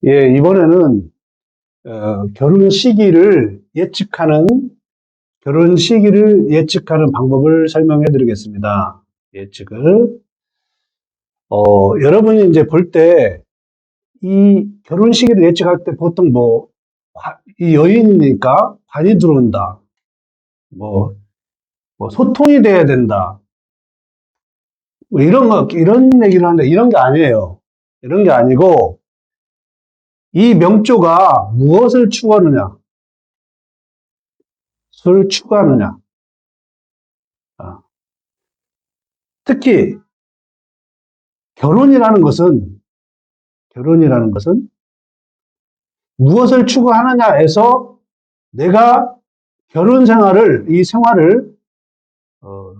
예, 이번에는 결혼 시기를 예측하는 방법을 설명해 드리겠습니다. 예측을. 여러분이 이제 볼 때, 이 결혼 시기를 예측할 때 보통 이 여인이니까 관이 들어온다. 소통이 돼야 된다. 이런 얘기를 하는데, 이런 게 아니에요. 이런 게 아니고, 이 명조가 무엇을 추구하느냐? 술 추구하느냐? 아, 특히, 결혼이라는 것은 무엇을 추구하느냐에서 내가 이 생활을 어,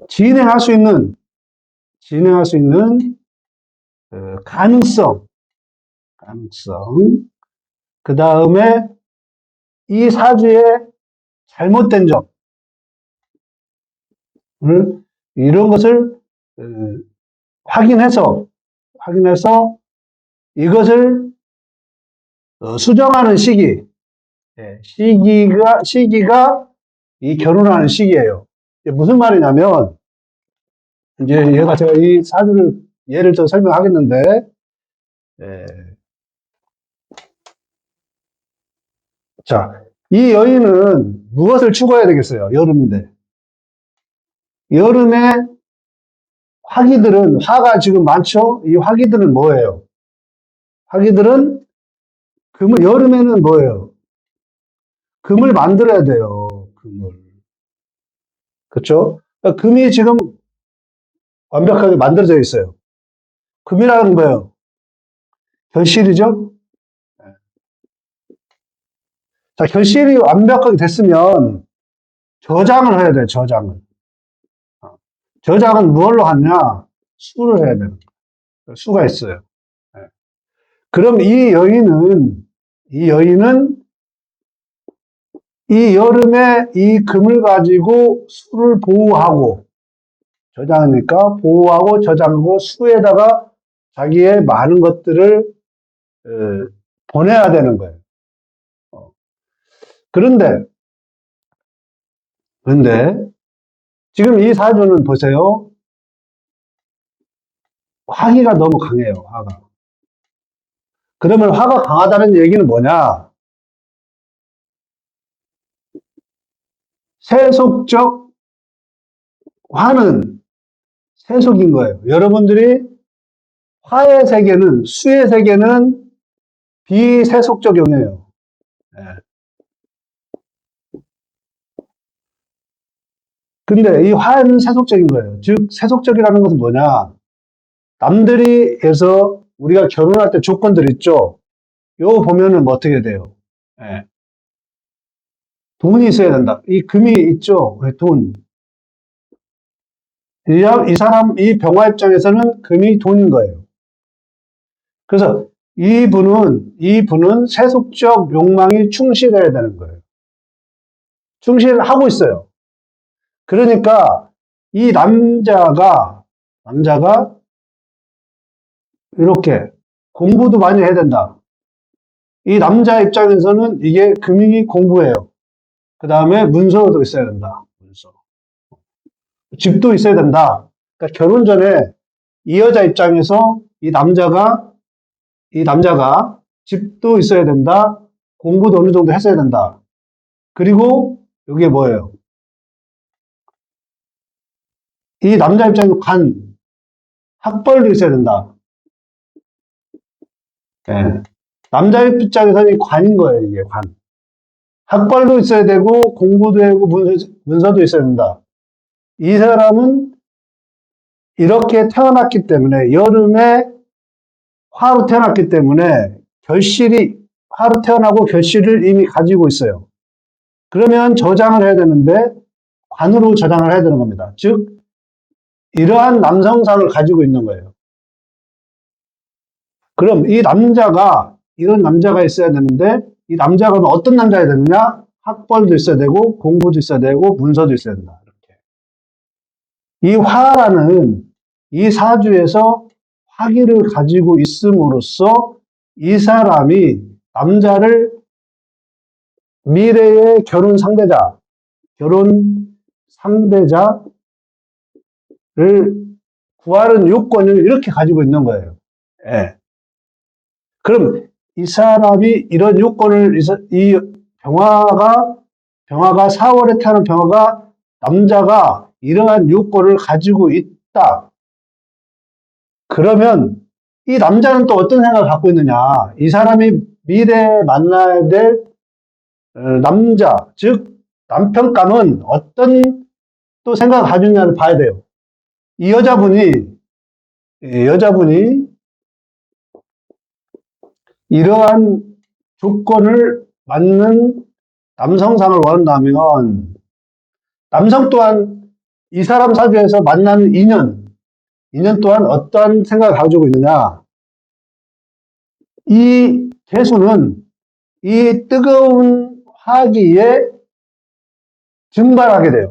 진행할 수 있는 가능성, 그 다음에 이 사주의 잘못된 점을 이런 것을 어, 확인해서 이것을 수정하는 시기가 이 결혼하는 시기예요. 무슨 말이냐면, 이제 제가 이 사주를 예를 들어 설명하겠는데, 자, 이 여인은 무엇을 추구해야 되겠어요? 여름인데. 여름에 화가 지금 많죠? 이 화기들은 뭐예요? 화기들은 여름에는 뭐예요? 금을 만들어야 돼요. 금을. 그렇죠? 금이 지금 완벽하게 만들어져 있어요. 금이라는 거예요. 결실이죠? 자, 결실이 완벽하게 됐으면 저장을 해야 돼요. 저장은 무엇로 하냐? 수를 해야 돼요. 수가 있어요. 그럼 이 여인은 이 여름에 이 금을 가지고 수를 저장하니까 보호하고 저장하고 수에다가 자기의 많은 것들을 보내야 되는 거예요. 그런데 지금 이 사주는 보세요. 화기가 너무 강해요. 화가. 그러면 화가 강하다는 얘기는 뭐냐? 세속적 화는 세속인 거예요. 여러분들이 수의 세계는 비세속적용이에요. 근데 이 화는 세속적인 거예요. 즉, 세속적이라는 것은 뭐냐? 남들이 해서 우리가 결혼할 때 조건들 있죠? 요거 보면은 어떻게 돼요? 돈이 있어야 된다. 이 금이 있죠? 돈. 이 병화 입장에서는 금이 돈인 거예요. 그래서 이분은 세속적 욕망이 충실해야 되는 거예요. 충실하고 있어요. 그러니까 이 남자가 이렇게 공부도 많이 해야 된다. 이 남자 입장에서는 이게 금이 공부예요. 그 다음에 문서도 있어야 된다. 집도 있어야 된다. 그러니까 결혼 전에 이 여자 입장에서 이 남자가 집도 있어야 된다. 공부도 어느 정도 했어야 된다. 그리고 이게 뭐예요? 이 남자 입장에서 학벌도 있어야 된다. 남자 입장에서는 이 관인 거예요, 이게 관. 학벌도 있어야 되고, 공부도 하고, 문서도 있어야 된다. 이 사람은 이렇게 태어났기 때문에, 여름에 화로 태어났기 때문에, 화로 태어나고 결실을 이미 가지고 있어요. 그러면 저장을 해야 되는데, 관으로 저장을 해야 되는 겁니다. 즉, 이러한 남성상을 가지고 있는 거예요. 그럼 이런 남자가 있어야 되는데, 이 남자가 어떤 남자야 되느냐? 학벌도 있어야 되고, 공부도 있어야 되고, 문서도 있어야 된다. 이렇게. 이 화라는 이 사주에서 화기를 가지고 있음으로써 이 사람이 남자를 미래의 결혼 상대자를 구하는 요건을 이렇게 가지고 있는 거예요. 예. 그럼 이 사람이 이런 요건을, 이 병화가 4월에 태어난 병화가 남자가 이러한 요건을 가지고 있다. 그러면 이 남자는 또 어떤 생각을 갖고 있느냐. 이 사람이 미래에 만나야 될 남자, 즉 남편감은 어떤 또 생각을 가지고 있냐를 봐야 돼요. 이 여자분이 이러한 조건을 맞는 남성상을 원한다면 남성 또한 이 사람 사주에서 만나는 인연 또한 어떠한 생각을 가지고 있느냐. 이 개수는 이 뜨거운 화기에 증발하게 돼요.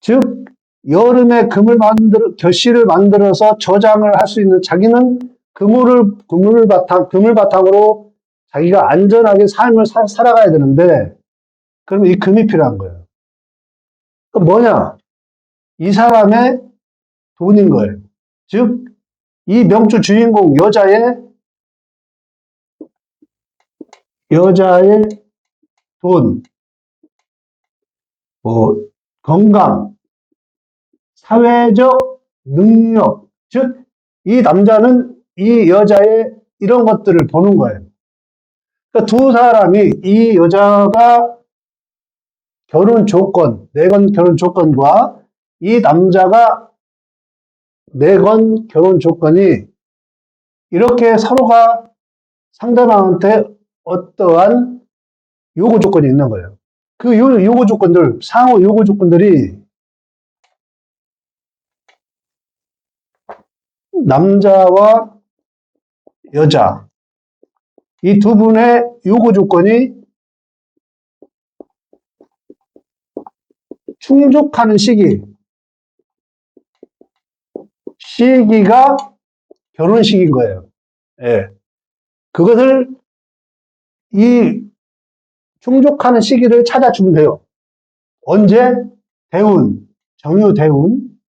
즉 여름에 결실을 만들어서 저장을 할 수 있는, 자기는 그물을 바탕으로 자기가 안전하게 삶을 살아가야 되는데, 그럼 이 금이 필요한 거예요. 그 뭐냐? 이 사람의 돈인 거예요. 즉, 이 명주 주인공 여자의 돈, 건강, 사회적 능력, 즉, 이 남자는 이 여자의 이런 것들을 보는 거예요. 그러니까 두 사람이, 이 여자가 내건 결혼 조건과 이 남자가 내건 결혼 조건이 이렇게 서로가 상대방한테 어떠한 요구 조건이 있는 거예요. 그 요구 조건들, 상호 요구 조건들이 남자와 여자, 이 두 분의 요구 조건이 충족하는 시기가 결혼식인 거예요. 예. 그것을, 이 충족하는 시기를 찾아주면 돼요. 언제? 정유 대운,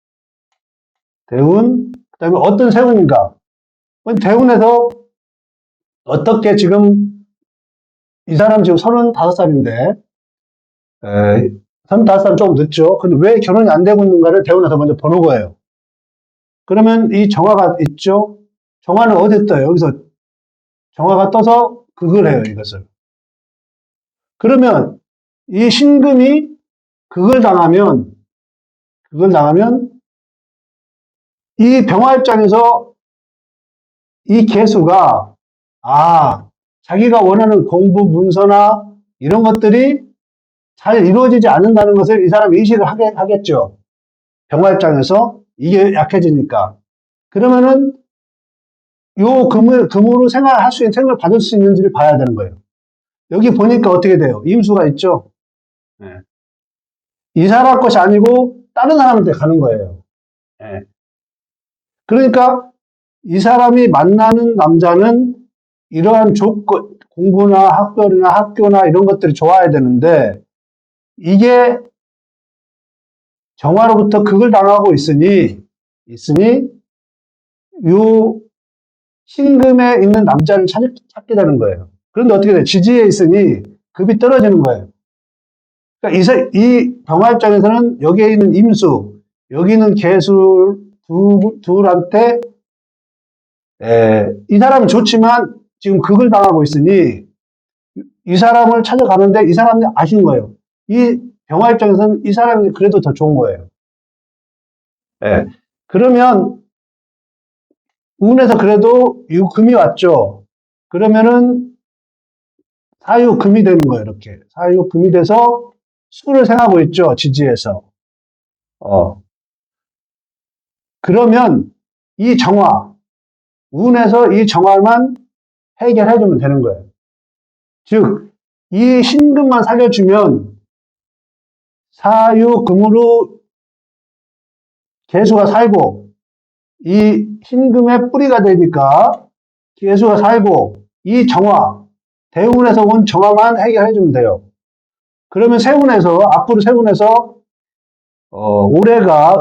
그 다음에 어떤 세운인가? 대운에서 어떻게 지금, 이 사람 지금 35살인데, 35살은 조금 늦죠. 근데 왜 결혼이 안 되고 있는가를 대운에서 먼저 보는 거예요. 그러면 이 정화가 있죠? 정화는 어디 떠요? 여기서 정화가 떠서 극을 해요, 이것을. 그러면 이 신금이 극을 당하면 이 병화 입장에서 이 개수가, 자기가 원하는 공부 문서나 이런 것들이 잘 이루어지지 않는다는 것을 이 사람이 인식을 하겠죠. 병화 입장에서 이게 약해지니까. 그러면은 요 금으로 생활을 받을 수 있는지를 봐야 되는 거예요. 여기 보니까 어떻게 돼요? 임수가 있죠? 네. 이 사람 것이 아니고 다른 사람한테 가는 거예요. 네. 그러니까 이 사람이 만나는 남자는 이러한 조건, 공부나 학교나 이런 것들이 좋아야 되는데, 이게 정화로부터 극을 당하고 있으니 요 신금에 있는 남자를 찾게 되는 거예요. 그런데 어떻게 돼요? 지지에 있으니 급이 떨어지는 거예요. 그러니까 이 병화 입장에서는 여기에 있는 임수, 여기 있는 개수 둘한테, 이 사람은 좋지만 지금 극을 당하고 있으니 이 사람을 찾아가는데 이 사람이 아쉬운 거예요. 이 병화 입장에서는 이 사람이 그래도 더 좋은 거예요. 그러면 운에서 그래도 금이 왔죠. 그러면은 사유금이 되는 거예요. 이렇게 사유금이 돼서 수를 생하고 있죠. 지지에서. 그러면 이 정화, 운에서 이 정화만 해결해주면 되는 거예요. 즉, 이 신금만 살려주면 사유금으로 개수가 살고 이 신금의 뿌리가 되니까 개수가 4이고 이 정화, 대운에서 온 정화만 해결해주면 돼요. 그러면 세운에서 앞으로 세운에서 올해가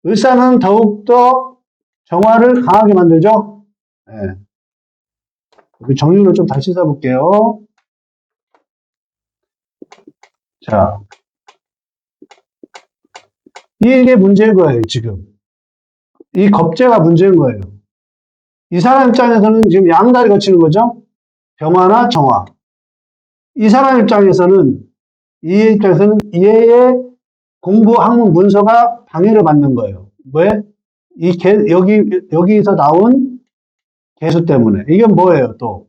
을사는 더욱더 정화를 강하게 만들죠. 네. 정리를 좀 다시 써볼게요. 자, 이게 문제인 거예요, 지금. 이 겁재가 문제인 거예요. 이 사람 입장에서는 지금 양다리 거치는 거죠? 병화나 정화. 이 사람 입장에서는, 얘의 공부 학문 문서가 방해를 받는 거예요. 왜? 여기서 나온 개수 때문에. 이게 뭐예요, 또?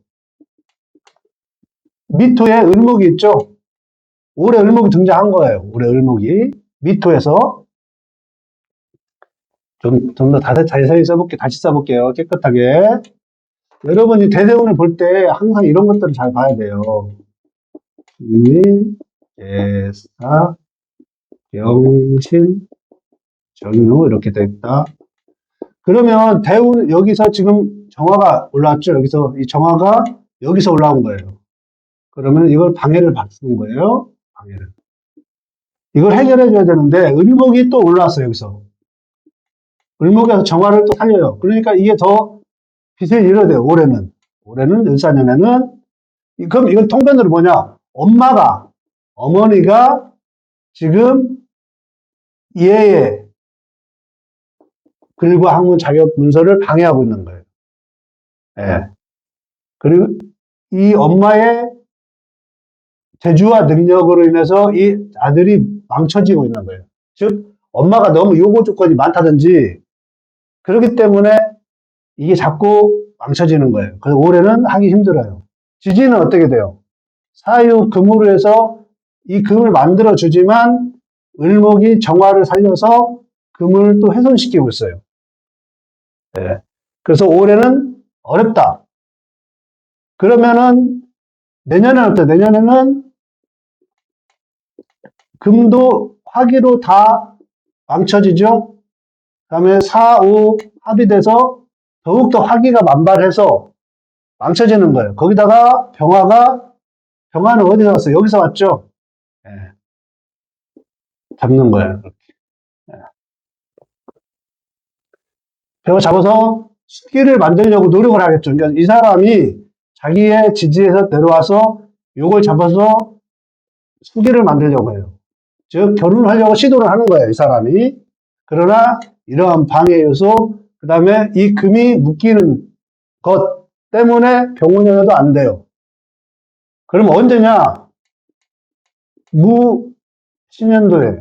미토에 을목이 있죠? 올해 을목이 등장한 거예요. 올해 을목이. 미토에서. 좀 더 자세히 써볼게요. 다시 써볼게요. 깨끗하게. 여러분이 대대운을 볼 때 항상 이런 것들을 잘 봐야 돼요. 인, 계사, 병신, 정유 이렇게 돼 있다. 그러면 대운 여기서 지금 정화가 올라왔죠. 여기서 이 정화가 여기서 올라온 거예요. 그러면 이걸 방해를 받는 거예요. 방해를. 이걸 해결해 줘야 되는데 을목이 또 올라왔어요. 여기서. 을목에서 정화를 또 살려요. 그러니까 이게 더 빚을 잃어야 돼요. 올해는 을사년에는. 그럼 이건 통변으로 뭐냐? 어머니가 지금 얘의 글과 학문 자격 문서를 방해하고 있는 거예요. 예. 그리고 이 엄마의 재주와 능력으로 인해서 이 아들이 망쳐지고 있는 거예요. 즉, 엄마가 너무 요구 조건이 많다든지, 그렇기 때문에 이게 자꾸 망쳐지는 거예요. 그래서 올해는 하기 힘들어요. 지지는 어떻게 돼요? 사유 금으로 해서 이 금을 만들어주지만, 을목이 정화를 살려서 금을 또 훼손시키고 있어요. 네. 그래서 올해는 어렵다. 그러면은 내년에는 어때요? 내년에는 금도 화기로 다 망쳐지죠? 그 다음에 4, 5 합의돼서 더욱더 화기가 만발해서 망쳐지는 거예요. 거기다가 병화는 어디서 왔어요? 여기서 왔죠? 네. 잡는 거예요. 네. 병화 잡아서 수기를 만들려고 노력을 하겠죠. 그러니까 이 사람이 자기의 지지에서 내려와서 요걸 잡아서 수기를 만들려고 해요. 즉, 결혼을 하려고 시도를 하는 거예요, 이 사람이. 그러나, 이러한 방해 요소, 그 다음에 이 금이 묶이는 것 때문에 병원연애도 안 돼요. 그럼 언제냐? 무신년도에,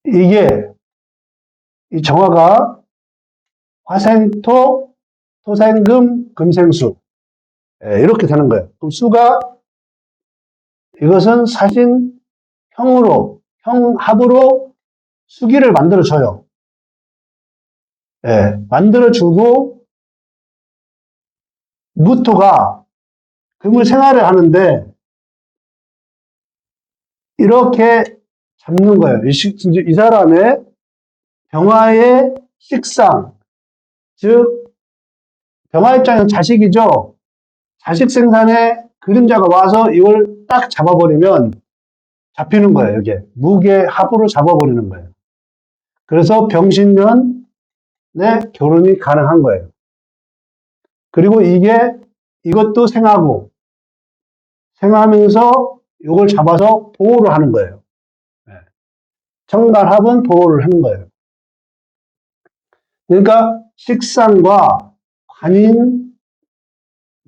이게, 이 정화가 화생토, 토생금, 금생수. 이렇게 되는 거예요. 그럼 수가, 이것은 사신 형합으로 수기를 만들어줘요. 만들어주고, 무토가 금을 생활을 하는데, 이렇게 잡는 거예요. 이 사람의 병화의 식상, 즉, 병화 입장에서 자식이죠. 자식 생산에 그림자가 와서 이걸 딱 잡아버리면 잡히는 거예요. 이게 무게 합으로 잡아버리는 거예요. 그래서 병신년에 결혼이 가능한 거예요. 그리고 이것도 생하면서 이걸 잡아서 보호를 하는 거예요. 청간합은 보호를 하는 거예요. 그러니까 식상과 관인,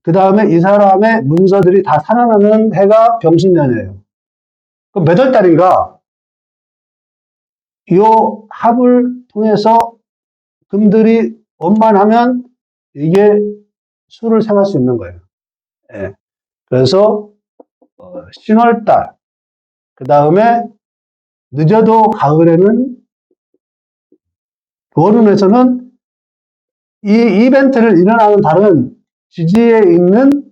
그 다음에 이 사람의 문서들이 다 살아나는 해가 병신년이에요. 그럼 몇 월 달인가? 이 합을 통해서 금들이 원만하면 이게 수를 생할 수 있는 거예요. 그래서 신월달, 그 다음에 늦어도 가을에는 월운에서는 이 이벤트를 일어나는 달은 지지에 있는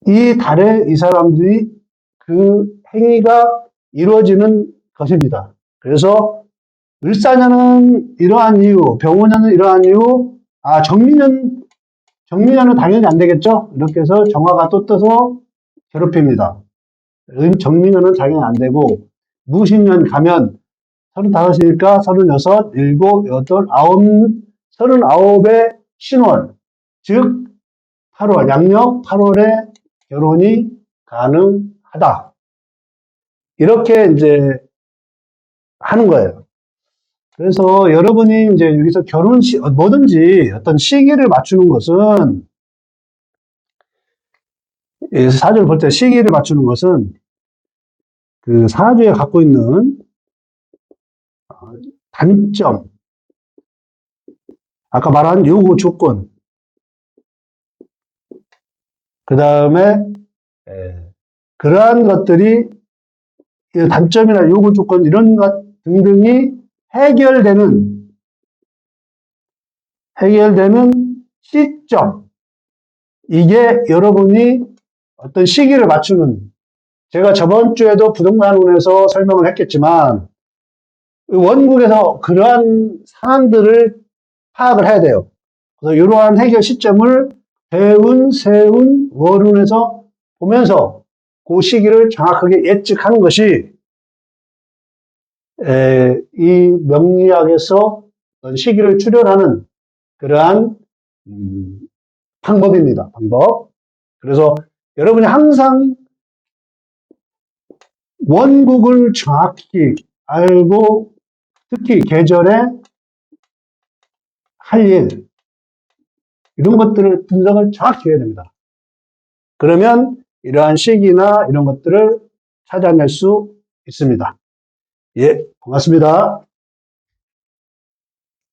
이 달에 이 사람들이 그 행위가 이루어지는 것입니다. 그래서 을사년은 이러한 이유, 병호년은 이러한 이유, 정미년은 당연히 안 되겠죠? 이렇게 해서 정화가 또 떠서 괴롭힙니다. 정미년은 당연히 안 되고, 무신년 가면 35이니까 36, 7, 8, 9, 39의 신월, 즉 8월, 양력 8월에 결혼이 가능하다. 이렇게 이제 하는 거예요. 그래서 여러분이 이제 여기서 뭐든지 어떤 시기를 맞추는 것은, 사주를 볼 때 시기를 맞추는 것은 그 사주에 갖고 있는 단점, 아까 말한 요구 조건, 그 다음에 그러한 것들이 단점이나 요구 조건 이런 것 등등이 해결되는 시점, 이게 여러분이 어떤 시기를 맞추는, 제가 저번 주에도 부동산운에서 설명을 했겠지만 원국에서 그러한 상황들을 파악을 해야 돼요. 그래서 이러한 해결 시점을 대운, 세운, 월운에서 보면서 그 시기를 정확하게 예측하는 것이 이 명리학에서 시기를 추론하는 그러한 방법입니다. 방법. 그래서 여러분이 항상 원국을 정확히 알고 특히 계절에 할 일, 이런 것들을 분석을 정확히 해야 됩니다. 그러면 이러한 시기나 이런 것들을 찾아낼 수 있습니다. 예, 고맙습니다.